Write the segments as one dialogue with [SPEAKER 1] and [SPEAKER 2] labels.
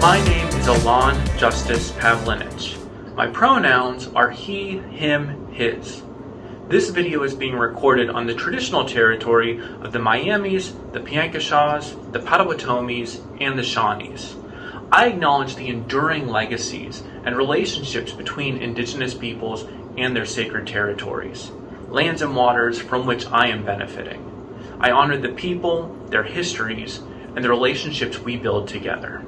[SPEAKER 1] My name is Alon Justice Pavlinich. My pronouns are he, him, his. This video is being recorded on the traditional territory of the Miamis, the Piankashaws, the Potawatomis, and the Shawnees. I acknowledge the enduring legacies and relationships between indigenous peoples and their sacred territories, lands and waters from which I am benefiting. I honor the people, their histories, and the relationships we build together.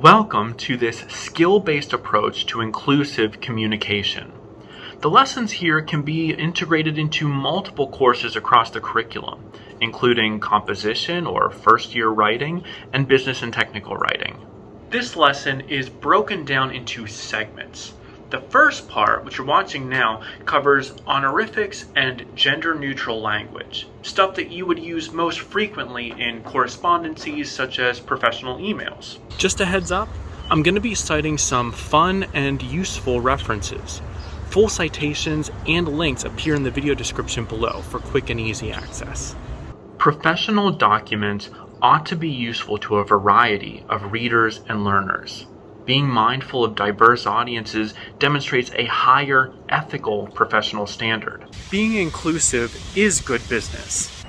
[SPEAKER 1] Welcome to this skill-based approach to inclusive communication. The lessons here can be integrated into multiple courses across the curriculum, including composition or first-year writing and business and technical writing. This lesson is broken down into segments. The first part, which you're watching now, covers honorifics and gender-neutral language, stuff that you would use most frequently in correspondences such as professional emails. Just a heads up, I'm going to be citing some fun and useful references. Full citations and links appear in the video description below for quick and easy access. Professional documents ought to be useful to a variety of readers and learners. Being mindful of diverse audiences demonstrates a higher ethical professional standard. Being inclusive is good business.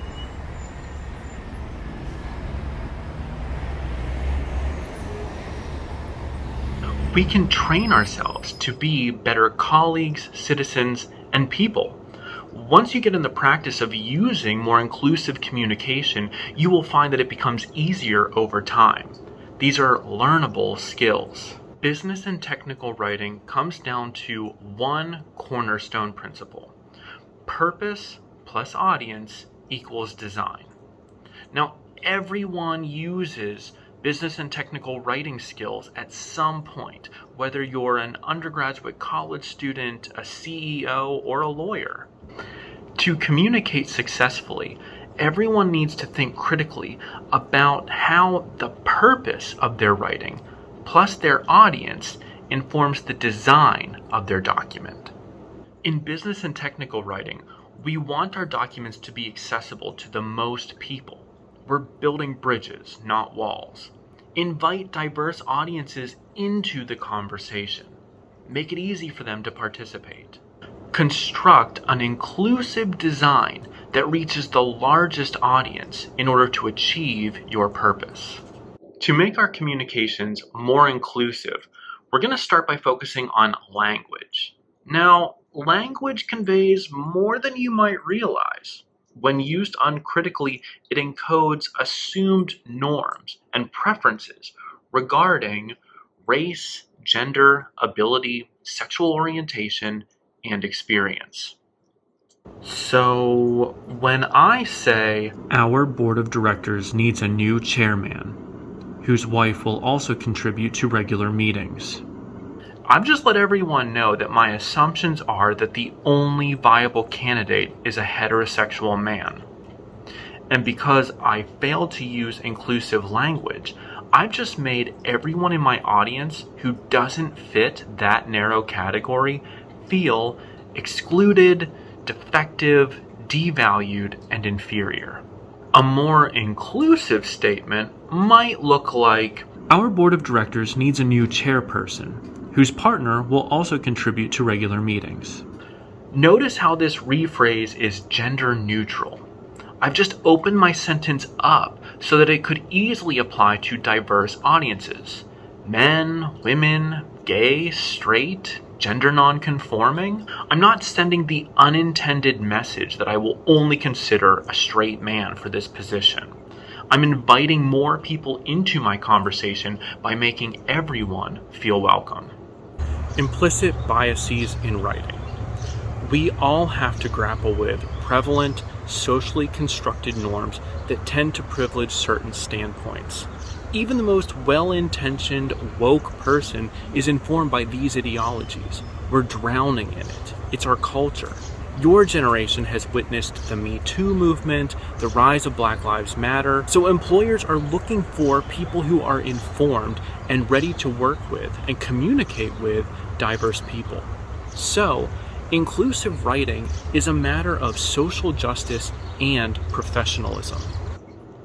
[SPEAKER 1] We can train ourselves to be better colleagues, citizens, and people. Once you get in the practice of using more inclusive communication, you will find that it becomes easier over time. These are learnable skills. Business and technical writing comes down to one cornerstone principle. Purpose plus audience equals design. Now, everyone uses business and technical writing skills at some point, whether you're an undergraduate college student, a CEO, or a lawyer. To communicate successfully, everyone needs to think critically about how the purpose of their writing plus their audience informs the design of their document. In business and technical writing, we want our documents to be accessible to the most people. We're building bridges, not walls. Invite diverse audiences into the conversation. Make it easy for them to participate. Construct an inclusive design that reaches the largest audience in order to achieve your purpose. To make our communications more inclusive, we're going to start by focusing on language. Now, language conveys more than you might realize. When used uncritically, it encodes assumed norms and preferences regarding race, gender, ability, sexual orientation, and experience. So, when I say, our board of directors needs a new chairman, whose wife will also contribute to regular meetings, I've just let everyone know that my assumptions are that the only viable candidate is a heterosexual man. And because I failed to use inclusive language, I've just made everyone in my audience who doesn't fit that narrow category feel excluded, defective, devalued, and inferior. A more inclusive statement might look like, our board of directors needs a new chairperson, whose partner will also contribute to regular meetings. Notice how this rephrase is gender neutral. I've just opened my sentence up so that it could easily apply to diverse audiences. Men, women, gay, straight, gender non-conforming. I'm not sending the unintended message that I will only consider a straight man for this position. I'm inviting more people into my conversation by making everyone feel welcome. Implicit biases in writing. We all have to grapple with prevalent, socially constructed norms that tend to privilege certain standpoints. Even the most well-intentioned, woke person is informed by these ideologies. We're drowning in it. It's our culture. Your generation has witnessed the Me Too movement, the rise of Black Lives Matter, so employers are looking for people who are informed and ready to work with and communicate with diverse people. So, inclusive writing is a matter of social justice and professionalism.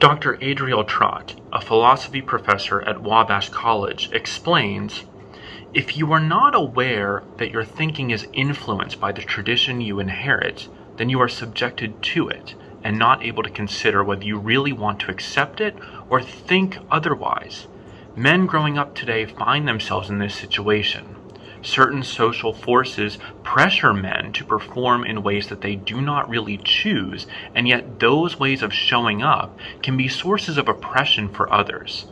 [SPEAKER 1] Dr. Adriel Trott, a philosophy professor at Wabash College, explains, "If you are not aware that your thinking is influenced by the tradition you inherit, then you are subjected to it and not able to consider whether you really want to accept it or think otherwise. Men growing up today find themselves in this situation. Certain social forces pressure men to perform in ways that they do not really choose, and yet those ways of showing up can be sources of oppression for others.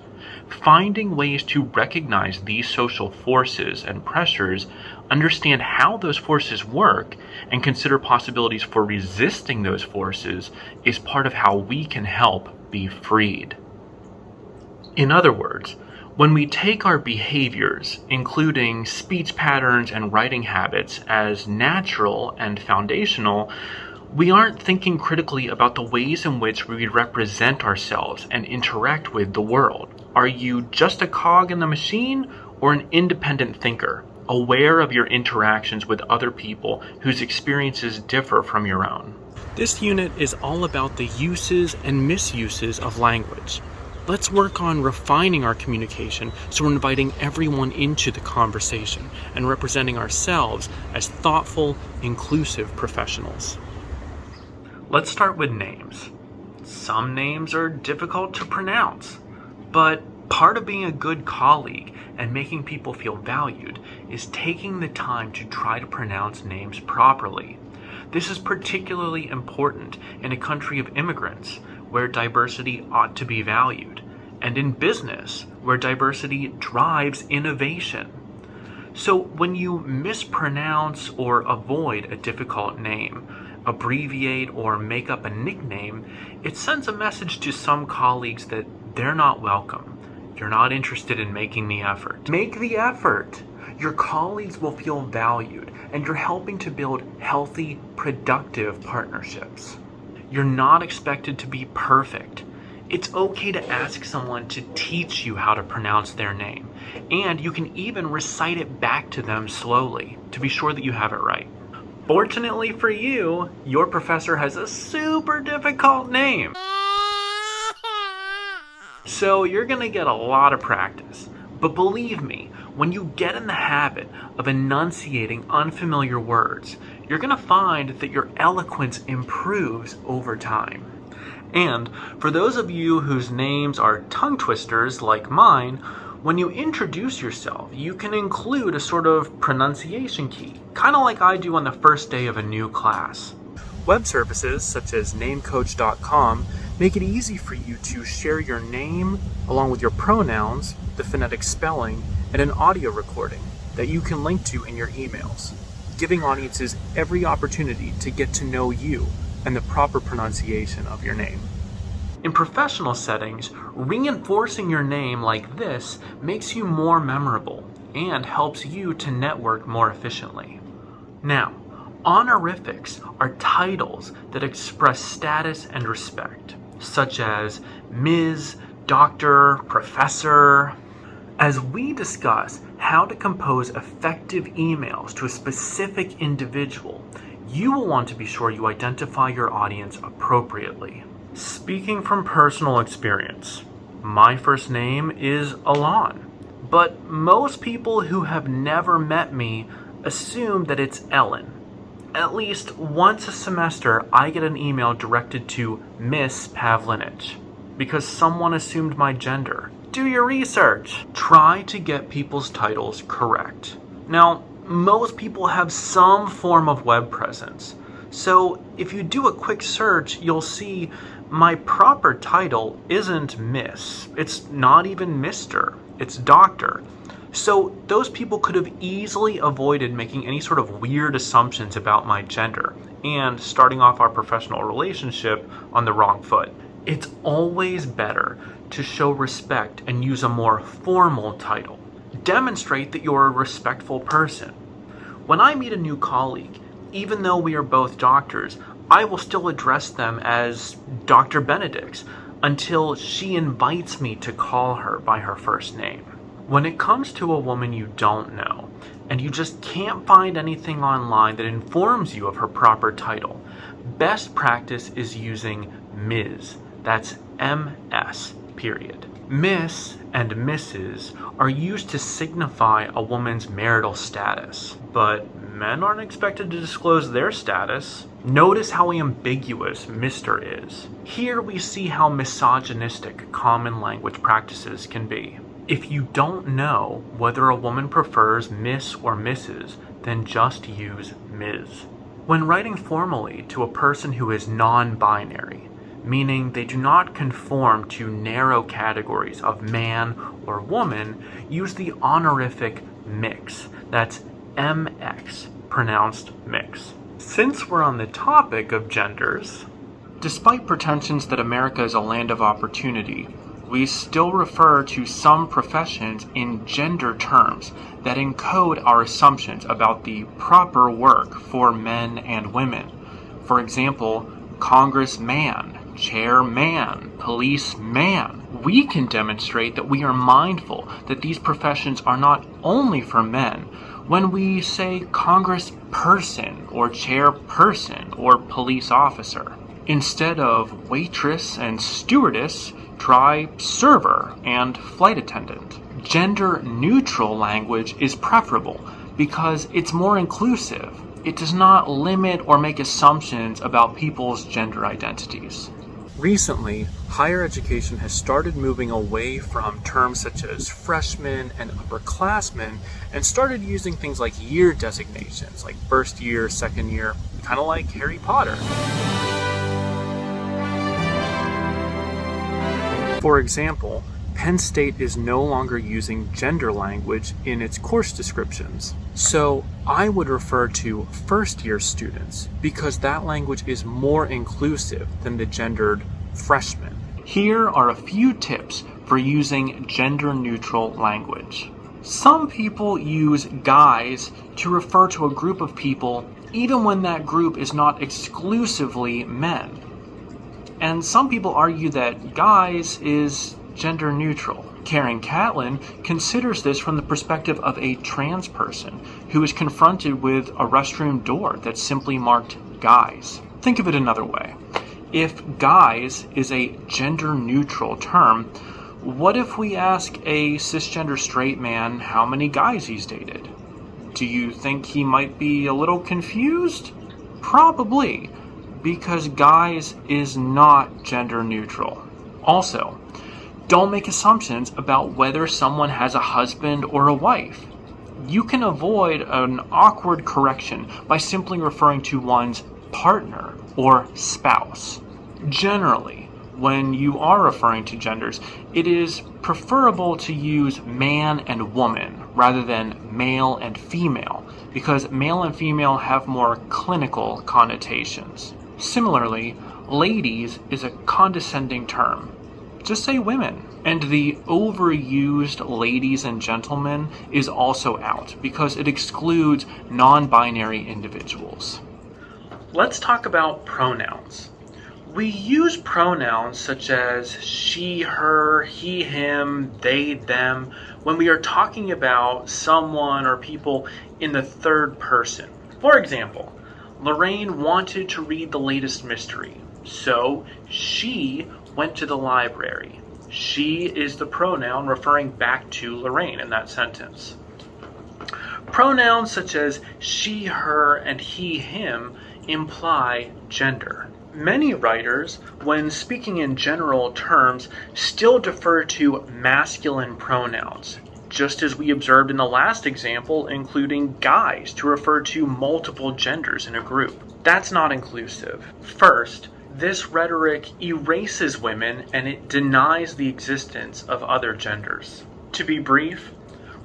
[SPEAKER 1] Finding ways to recognize these social forces and pressures, understand how those forces work, and consider possibilities for resisting those forces is part of how we can help be freed." In other words, when we take our behaviors, including speech patterns and writing habits, as natural and foundational, we aren't thinking critically about the ways in which we represent ourselves and interact with the world. Are you just a cog in the machine or an independent thinker, aware of your interactions with other people whose experiences differ from your own? This unit is all about the uses and misuses of language. Let's work on refining our communication so we're inviting everyone into the conversation and representing ourselves as thoughtful, inclusive professionals. Let's start with names. Some names are difficult to pronounce, but part of being a good colleague and making people feel valued is taking the time to try to pronounce names properly. This is particularly important in a country of immigrants, where diversity ought to be valued, and in business, where diversity drives innovation. So when you mispronounce or avoid a difficult name, abbreviate or make up a nickname, it sends a message to some colleagues that they're not welcome. You're not interested in making the effort. Make the effort. Your colleagues will feel valued, and you're helping to build healthy, productive partnerships. You're not expected to be perfect. It's okay to ask someone to teach you how to pronounce their name, and you can even recite it back to them slowly to be sure that you have it right. Fortunately for you, your professor has a super difficult name, so you're going to get a lot of practice. But believe me, when you get in the habit of enunciating unfamiliar words, you're going to find that your eloquence improves over time. And for those of you whose names are tongue twisters like mine, when you introduce yourself, you can include a sort of pronunciation key, kind of like I do on the first day of a new class. Web services such as namecoach.com make it easy for you to share your name along with your pronouns, the phonetic spelling, and an audio recording that you can link to in your emails, giving audiences every opportunity to get to know you and the proper pronunciation of your name. In professional settings, reinforcing your name like this makes you more memorable and helps you to network more efficiently. Now, honorifics are titles that express status and respect, such as Ms., Doctor, Professor. As we discuss how to compose effective emails to a specific individual, you will want to be sure you identify your audience appropriately. Speaking from personal experience, my first name is Alon, but most people who have never met me assume that it's Ellen. At least once a semester, I get an email directed to Miss Pavlinich because someone assumed my gender. Do your research. Try to get people's titles correct. Now, most people have some form of web presence, so if you do a quick search, you'll see my proper title isn't Miss. It's not even Mr. It's Doctor. So those people could have easily avoided making any sort of weird assumptions about my gender and starting off our professional relationship on the wrong foot. It's always better to show respect and use a more formal title. Demonstrate that you're a respectful person. When I meet a new colleague, even though we are both doctors, I will still address them as Dr. Benedicks until she invites me to call her by her first name. When it comes to a woman you don't know, and you just can't find anything online that informs you of her proper title, best practice is using Ms. That's MS, period. Miss and Mrs. are used to signify a woman's marital status, but men aren't expected to disclose their status. Notice how ambiguous Mr. is. Here we see how misogynistic common language practices can be. If you don't know whether a woman prefers Miss or Mrs., then just use Ms. When writing formally to a person who is non-binary, meaning they do not conform to narrow categories of man or woman, use the honorific mix. That's MX, pronounced mix. Since we're on the topic of genders, despite pretensions that America is a land of opportunity, we still refer to some professions in gender terms that encode our assumptions about the proper work for men and women. For example, congressman, chairman, policeman. We can demonstrate that we are mindful that these professions are not only for men when we say congressperson or chairperson or police officer. Instead of waitress and stewardess, try server and flight attendant. Gender-neutral language is preferable because it's more inclusive. It does not limit or make assumptions about people's gender identities. Recently, higher education has started moving away from terms such as freshmen and upperclassmen and started using things like year designations, like first year, second year, kind of like Harry Potter. For example, Penn State is no longer using gender language in its course descriptions. So I would refer to first-year students because that language is more inclusive than the gendered freshman. Here are a few tips for using gender-neutral language. Some people use guys to refer to a group of people even when that group is not exclusively men. And some people argue that guys is gender neutral. Karen Catlin considers this from the perspective of a trans person who is confronted with a restroom door that's simply marked guys. Think of it another way. If guys is a gender neutral term, what if we ask a cisgender straight man how many guys he's dated? Do you think he might be a little confused? Probably, because guys is not gender neutral. Also, don't make assumptions about whether someone has a husband or a wife. You can avoid an awkward correction by simply referring to one's partner or spouse. Generally, when you are referring to genders, it is preferable to use man and woman rather than male and female, because male and female have more clinical connotations. Similarly, ladies is a condescending term. Just say women. And the overused ladies and gentlemen is also out because it excludes non-binary individuals. Let's talk about pronouns. We use pronouns such as she, her, he, him, they, them when we are talking about someone or people in the third person. For example, Lorraine wanted to read the latest mystery, so she went to the library. She is the pronoun referring back to Lorraine in that sentence. Pronouns such as she, her, and he, him imply gender. Many writers, when speaking in general terms, still defer to masculine pronouns, just as we observed in the last example, including guys to refer to multiple genders in a group. That's not inclusive. First, this rhetoric erases women and it denies the existence of other genders. To be brief,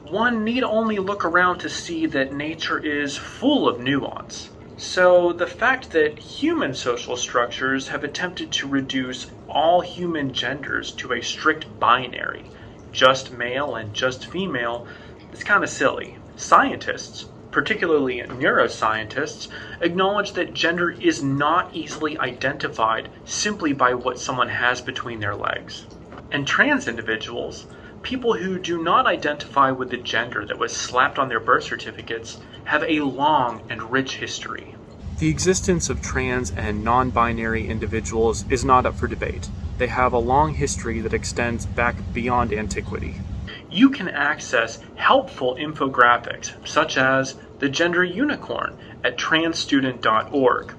[SPEAKER 1] one need only look around to see that nature is full of nuance. So the fact that human social structures have attempted to reduce all human genders to a strict binary, just male and just female, is kind of silly. Scientists, particularly neuroscientists, acknowledge that gender is not easily identified simply by what someone has between their legs. And trans individuals, people who do not identify with the gender that was slapped on their birth certificates, have a long and rich history. The existence of trans and non-binary individuals is not up for debate. They have a long history that extends back beyond antiquity. You can access helpful infographics, such as the Gender Unicorn at transstudent.org.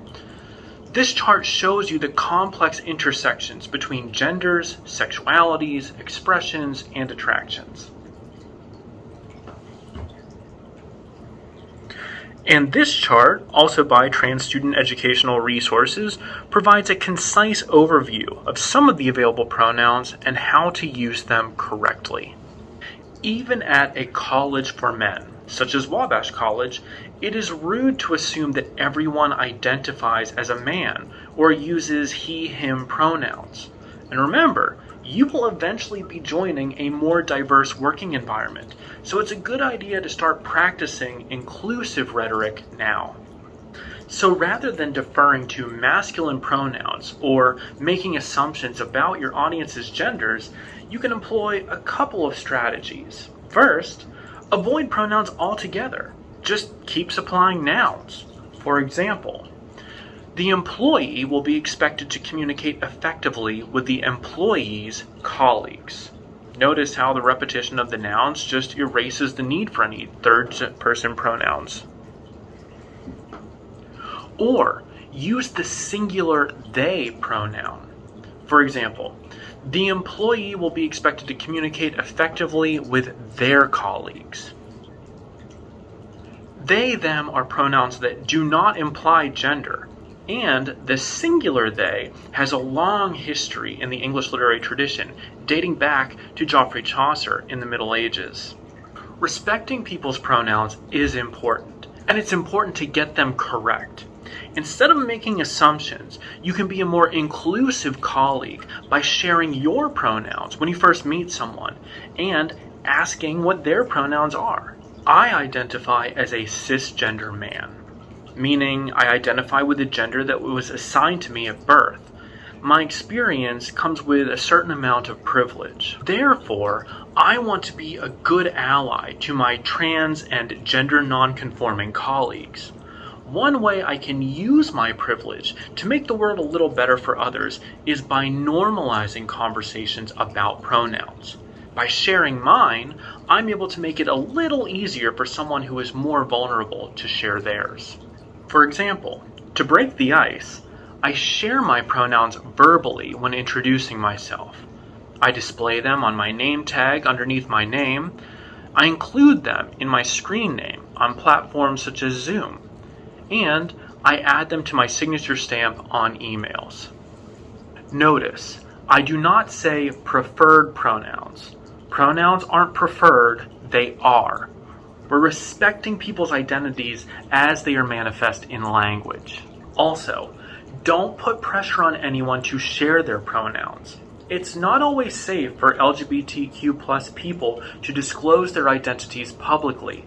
[SPEAKER 1] This chart shows you the complex intersections between genders, sexualities, expressions, and attractions. And this chart, also by Trans Student Educational Resources, provides a concise overview of some of the available pronouns and how to use them correctly. Even at a college for men, such as Wabash College, it is rude to assume that everyone identifies as a man or uses he/him pronouns. And remember, you will eventually be joining a more diverse working environment, so it's a good idea to start practicing inclusive rhetoric now. So rather than deferring to masculine pronouns or making assumptions about your audience's genders, you can employ a couple of strategies. First, avoid pronouns altogether. Just keep supplying nouns. For example, the employee will be expected to communicate effectively with the employee's colleagues. Notice how the repetition of the nouns just erases the need for any third-person pronouns. Or use the singular they pronoun. For example, the employee will be expected to communicate effectively with their colleagues. They, them are pronouns that do not imply gender, and the singular they has a long history in the English literary tradition, dating back to Geoffrey Chaucer in the Middle Ages. Respecting people's pronouns is important, and it's important to get them correct. Instead of making assumptions, you can be a more inclusive colleague by sharing your pronouns when you first meet someone and asking what their pronouns are. I identify as a cisgender man, meaning I identify with the gender that was assigned to me at birth. My experience comes with a certain amount of privilege. Therefore, I want to be a good ally to my trans and gender non-conforming colleagues. One way I can use my privilege to make the world a little better for others is by normalizing conversations about pronouns. By sharing mine, I'm able to make it a little easier for someone who is more vulnerable to share theirs. For example, to break the ice, I share my pronouns verbally when introducing myself. I display them on my name tag underneath my name. I include them in my screen name on platforms such as Zoom. And I add them to my signature stamp on emails. Notice, I do not say preferred pronouns. Pronouns aren't preferred, they are. We're respecting people's identities as they are manifest in language. Also, don't put pressure on anyone to share their pronouns. It's not always safe for LGBTQ+ people to disclose their identities publicly.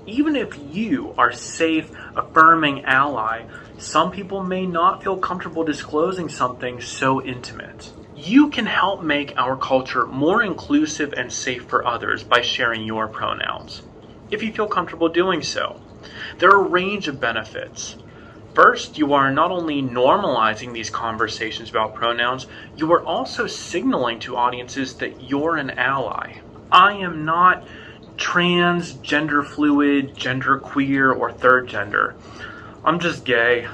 [SPEAKER 1] Even if you are a safe, affirming ally, some people may not feel comfortable disclosing something so intimate. You can help make our culture more inclusive and safe for others by sharing your pronouns, if you feel comfortable doing so. There are a range of benefits. First, you are not only normalizing these conversations about pronouns, you are also signaling to audiences that you're an ally. I am not trans, gender fluid, gender queer, or third gender. I'm just gay.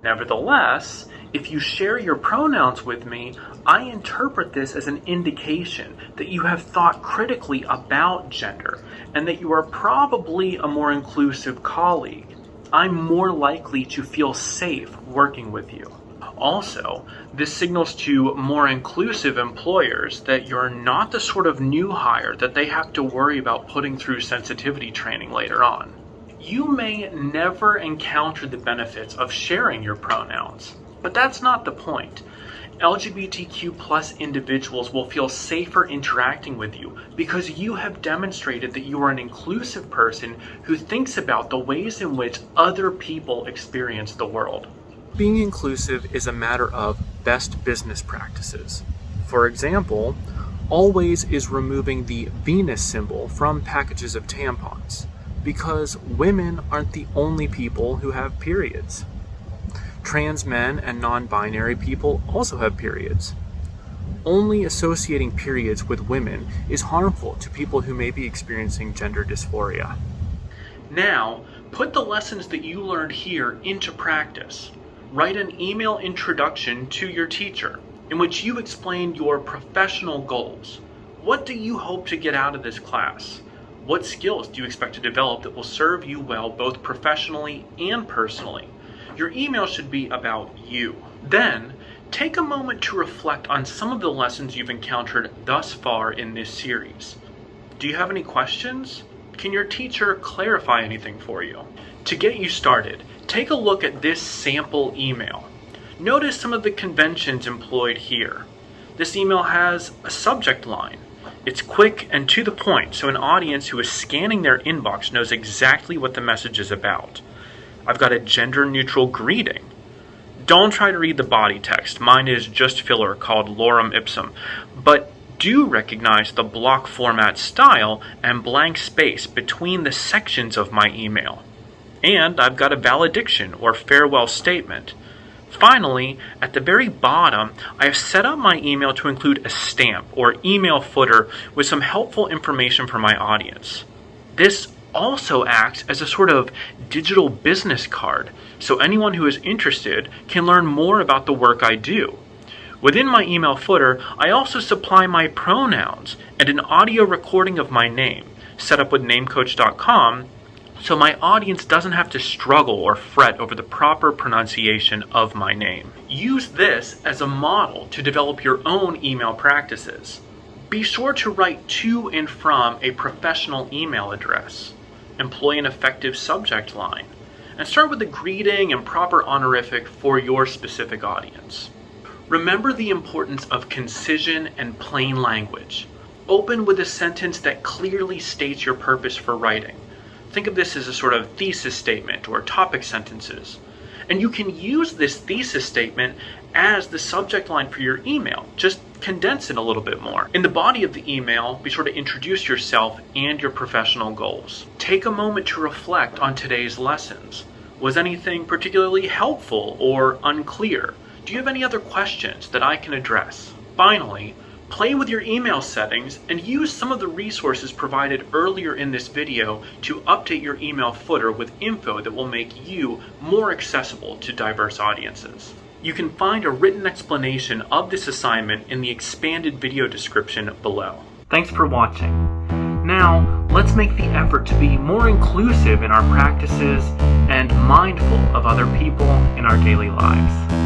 [SPEAKER 1] Nevertheless, if you share your pronouns with me, I interpret this as an indication that you have thought critically about gender and that you are probably a more inclusive colleague. I'm more likely to feel safe working with you. Also, this signals to more inclusive employers that you're not the sort of new hire that they have to worry about putting through sensitivity training later on. You may never encounter the benefits of sharing your pronouns, but that's not the point. LGBTQ+ individuals will feel safer interacting with you because you have demonstrated that you are an inclusive person who thinks about the ways in which other people experience the world. Being inclusive is a matter of best business practices. For example, Always is removing the Venus symbol from packages of tampons. because women aren't the only people who have periods. Trans men and non-binary people also have periods. Only associating periods with women is harmful to people who may be experiencing gender dysphoria. Now, put the lessons that you learned here into practice. Write an email introduction to your teacher in which you explain your professional goals. What do you hope to get out of this class? What skills do you expect to develop that will serve you well both professionally and personally? Your email should be about you. Then, take a moment to reflect on some of the lessons you've encountered thus far in this series. Do you have any questions? Can your teacher clarify anything for you? To get you started, take a look at this sample email. Notice some of the conventions employed here. This email has a subject line. It's quick and to the point, so an audience who is scanning their inbox knows exactly what the message is about. I've got a gender-neutral greeting. Don't try to read the body text. Mine is just filler called lorem ipsum. But do recognize the block format style and blank space between the sections of my email. And I've got a valediction or farewell statement. Finally, at the very bottom, I have set up my email to include a stamp or email footer with some helpful information for my audience. This also acts as a sort of digital business card, so anyone who is interested can learn more about the work I do. Within my email footer, I also supply my pronouns and an audio recording of my name, set up with namecoach.com, so my audience doesn't have to struggle or fret over the proper pronunciation of my name. Use this as a model to develop your own email practices. Be sure to write to and from a professional email address. Employ an effective subject line, and start with a greeting and proper honorific for your specific audience. Remember the importance of concision and plain language. Open with a sentence that clearly states your purpose for writing. Think of this as a sort of thesis statement or topic sentences. And you can use this thesis statement as the subject line for your email. Just condense it a little bit more. In the body of the email, be sure to introduce yourself and your professional goals. Take a moment to reflect on today's lessons. Was anything particularly helpful or unclear? Do you have any other questions that I can address? Finally, play with your email settings and use some of the resources provided earlier in this video to update your email footer with info that will make you more accessible to diverse audiences. You can find a written explanation of this assignment in the expanded video description below. Thanks for watching. Now, let's make the effort to be more inclusive in our practices and mindful of other people in our daily lives.